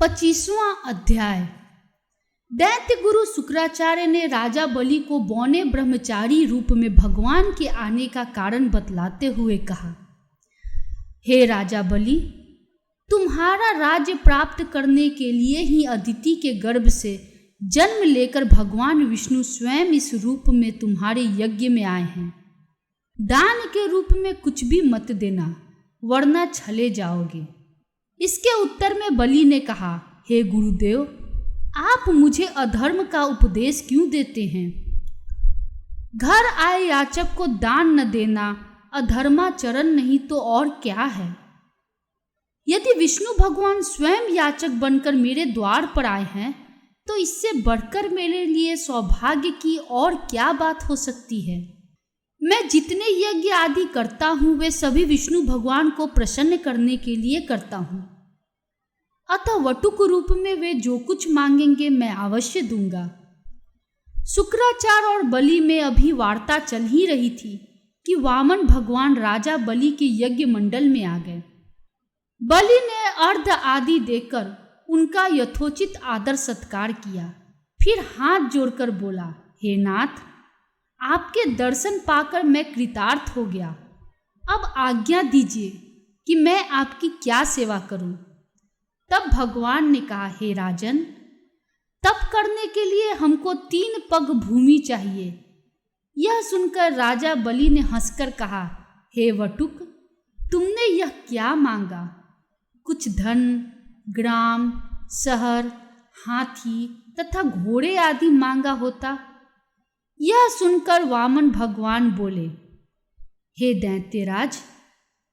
25वां अध्याय। दैत्य गुरु शुक्राचार्य ने राजा बलि को बौने ब्रह्मचारी रूप में भगवान के आने का कारण बतलाते हुए कहा, हे राजा बलि, तुम्हारा राज्य प्राप्त करने के लिए ही अदिति के गर्भ से जन्म लेकर भगवान विष्णु स्वयं इस रूप में तुम्हारे यज्ञ में आए हैं। दान के रूप में कुछ भी मत देना, वरना छले जाओगे। इसके उत्तर में बलि ने कहा, हे गुरुदेव, आप मुझे अधर्म का उपदेश क्यों देते हैं? घर आए याचक को दान न देना अधर्माचरण नहीं तो और क्या है? यदि विष्णु भगवान स्वयं याचक बनकर मेरे द्वार पर आए हैं तो इससे बढ़कर मेरे लिए सौभाग्य की और क्या बात हो सकती है। मैं जितने यज्ञ आदि करता हूँ वे सभी विष्णु भगवान को प्रसन्न करने के लिए करता हूँ, अतः वटुक रूप में वे जो कुछ मांगेंगे मैं अवश्य दूंगा। शुक्राचार्य और बलि में अभी वार्ता चल ही रही थी कि वामन भगवान राजा बलि के यज्ञ मंडल में आ गए। बलि ने अर्घ आदि देकर उनका यथोचित आदर सत्कार किया, फिर हाथ जोड़कर बोला, हे नाथ, आपके दर्शन पाकर मैं कृतार्थ हो गया। अब आज्ञा दीजिए कि मैं आपकी क्या सेवा करूं। तब भगवान ने कहा, हे राजन, तप करने के लिए हमको 3 पग भूमि चाहिए। यह सुनकर राजा बलि ने हंसकर कहा, हे वटुक, तुमने यह क्या मांगा? कुछ धन, ग्राम, शहर, हाथी तथा घोड़े आदि मांगा होता। यह सुनकर वामन भगवान बोले, हे दैत्यराज,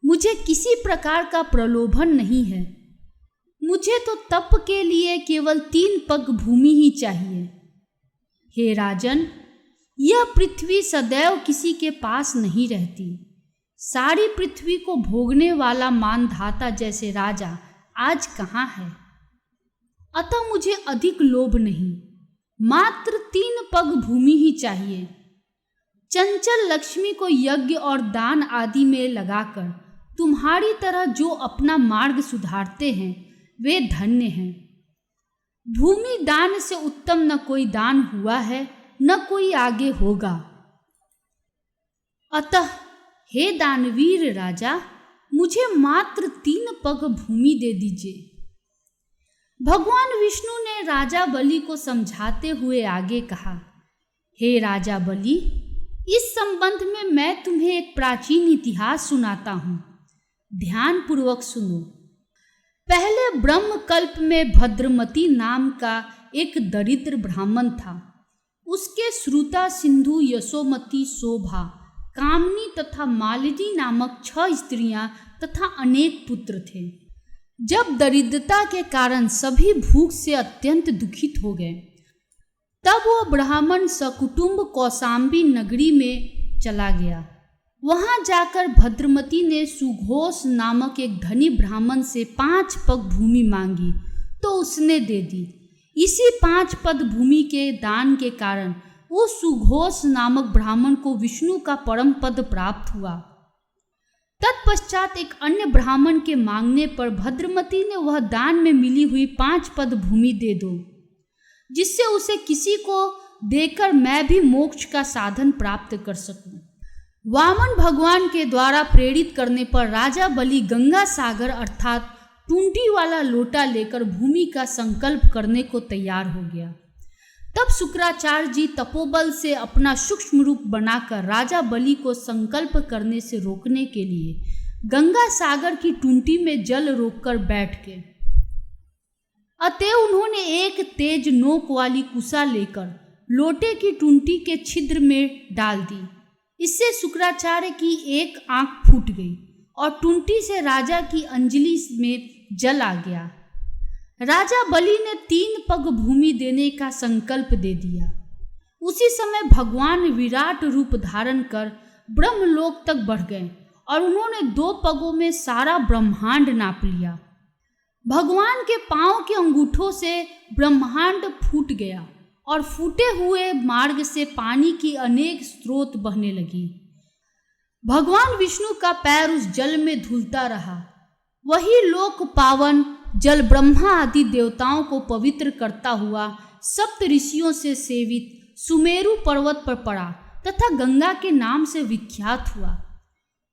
मुझे किसी प्रकार का प्रलोभन नहीं है। मुझे तो तप के लिए केवल 3 पग भूमि ही चाहिए। हे राजन, यह पृथ्वी सदैव किसी के पास नहीं रहती। सारी पृथ्वी को भोगने वाला मानधाता जैसे राजा आज कहाँ है? अतः मुझे अधिक लोभ नहीं, मात्र 3 पग भूमि ही चाहिए। चंचल लक्ष्मी को यज्ञ और दान आदि में लगाकर तुम्हारी तरह जो अपना मार्ग सुधारते हैं वे धन्य हैं। भूमि दान से उत्तम न कोई दान हुआ है न कोई आगे होगा। अतः हे दानवीर राजा, मुझे मात्र 3 पग भूमि दे दीजिए। भगवान विष्णु ने राजा बलि को समझाते हुए आगे कहा, हे राजा बलि, इस संबंध में मैं तुम्हें एक प्राचीन इतिहास सुनाता हूँ, ध्यान पूर्वक सुनो। पहले ब्रह्मकल्प में भद्रमती नाम का एक दरिद्र ब्राह्मण था। उसके श्रुता, सिंधु, यशोमती, शोभा, कामनी तथा मालिनी नामक 6 स्त्रियां तथा अनेक पुत्र थे। जब दरिद्रता के कारण सभी भूख से अत्यंत दुखित हो गए, तब वह ब्राह्मण सकुटुंब कौशाम्बी नगरी में चला गया। वहां जाकर भद्रमती ने सुघोष नामक एक धनी ब्राह्मण से 5 पग भूमि मांगी तो उसने दे दी। इसी 5 पद भूमि के दान के कारण वो सुघोष नामक ब्राह्मण को विष्णु का परम पद प्राप्त हुआ। तत्पश्चात एक अन्य ब्राह्मण के मांगने पर भद्रमती ने वह दान में मिली हुई 5 पद भूमि दे दो, जिससे उसे किसी को देकर मैं भी मोक्ष का साधन प्राप्त कर सकूं। वामन भगवान के द्वारा प्रेरित करने पर राजा बलि गंगा सागर अर्थात टूंटी वाला लोटा लेकर भूमि का संकल्प करने को तैयार हो गया। तब शुक्राचार्य जी तपोबल से अपना सूक्ष्म रूप बनाकर राजा बलि को संकल्प करने से रोकने के लिए गंगा सागर की टूंटी में जल रोककर बैठ गए। अतएव उन्होंने एक तेज नोक वाली कुसा लेकर लोटे की टूंटी के छिद्र में डाल दी। इससे शुक्राचार्य की एक आंख फूट गई और टूंटी से राजा की अंजलि में जल आ गया। राजा बलि ने 3 पग भूमि देने का संकल्प दे दिया। उसी समय भगवान विराट रूप धारण कर ब्रह्मलोक तक बढ़ गए और उन्होंने 2 पगों में सारा ब्रह्मांड नाप लिया। भगवान के पांव के अंगूठों से ब्रह्मांड फूट गया और फूटे हुए मार्ग से पानी की अनेक स्रोत बहने लगी। भगवान विष्णु का पैर उस जल में धुलता रहा। वही लोक पावन जल ब्रह्मा आदि देवताओं को पवित्र करता हुआ सप्त ऋषियों से सेवित सुमेरु पर्वत पर पड़ा तथा गंगा के नाम से विख्यात हुआ।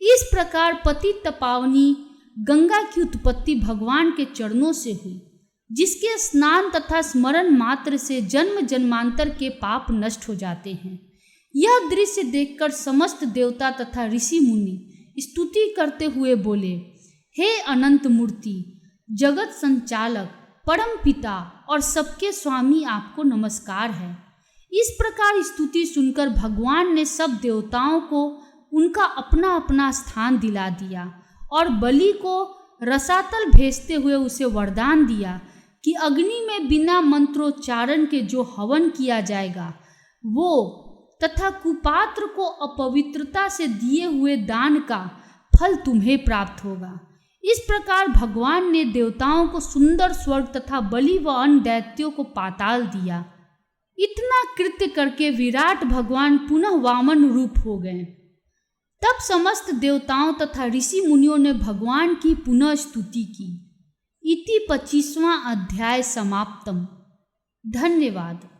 इस प्रकार पतित पावनी गंगा की उत्पत्ति भगवान के चरणों से हुई, जिसके स्नान तथा स्मरण मात्र से जन्म जन्मांतर के पाप नष्ट हो जाते हैं। यह दृश्य देखकर समस्त देवता तथा ऋषि मुनि स्तुति करते हुए बोले, हे अनंत मूर्ति, जगत संचालक, परम पिता और सबके स्वामी, आपको नमस्कार है। इस प्रकार स्तुति सुनकर भगवान ने सब देवताओं को उनका अपना अपना स्थान दिला दिया और बलि को रसातल भेजते हुए उसे वरदान दिया कि अग्नि में बिना मंत्रोच्चारण के जो हवन किया जाएगा वो तथा कुपात्र को अपवित्रता से दिए हुए दान का फल तुम्हें प्राप्त होगा। इस प्रकार भगवान ने देवताओं को सुंदर स्वर्ग तथा बलि व अन्य दैत्यों को पाताल दिया। इतना कृत्य करके विराट भगवान पुनः वामन रूप हो गए। तब समस्त देवताओं तथा ऋषि मुनियों ने भगवान की पुनः स्तुति की। इति 25वां अध्याय समाप्तम। धन्यवाद।